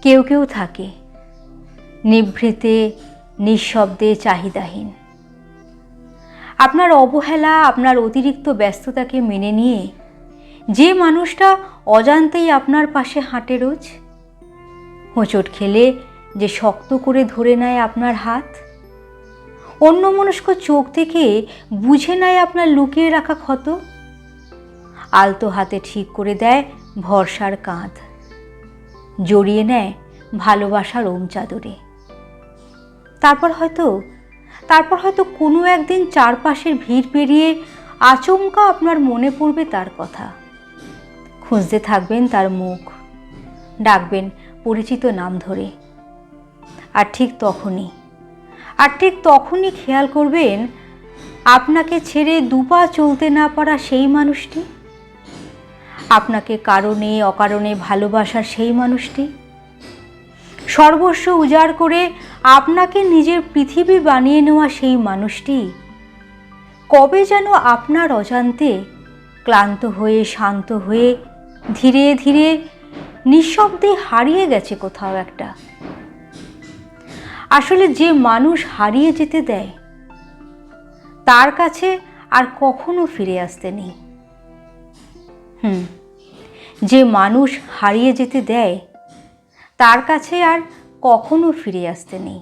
কেউ কেউ থাকে নিভৃতে নিঃশব্দে চাহিদাহীন। আপনার অবহেলা, আপনার অতিরিক্ত ব্যস্ততাকে মেনে নিয়ে যে মানুষটা অজান্তেই আপনার পাশে হাঁটে রোজ, হোঁচট খেলে যে শক্ত করে ধরে নেয় আপনার হাত, অন্যমনস্ক চোখ থেকে বুঝে নেয় আপনার লুকিয়ে রাখা ক্ষত, আলতো হাতে ঠিক করে দেয় ভরসার কাঁধ, জড়িয়ে নেয় ভালোবাসার ওম চাদরে। তারপর হয়তো কোনো একদিন চারপাশের ভিড় পেরিয়ে আচমকা আপনার মনে পড়বে তার কথা। খুঁজতে থাকবেন তার মুখ, ডাকবেন পরিচিত নাম ধরে। আর ঠিক তখনই খেয়াল করবেন আপনাকে ছেড়ে দুপা চলতে না পারা সেই মানুষটি, আপনাকে কারণে অকারণে ভালোবাসার সেই মানুষটি, সর্বস্ব উজাড় করে আপনাকে নিজের পৃথিবী বানিয়ে নেওয়া সেই মানুষটি কবে যেন আপনার অজান্তে ক্লান্ত হয়ে শান্ত হয়ে ধীরে ধীরে নিঃশব্দে হারিয়ে গেছে কোথাও একটা। আসলে যে মানুষ হারিয়ে যেতে দেয় তার কাছে আর কখনো ফিরে আসতে নেই। যে মানুষ হারিয়ে যেতে দেয় তার কাছে আর কখনো ফিরে আসতে নেই।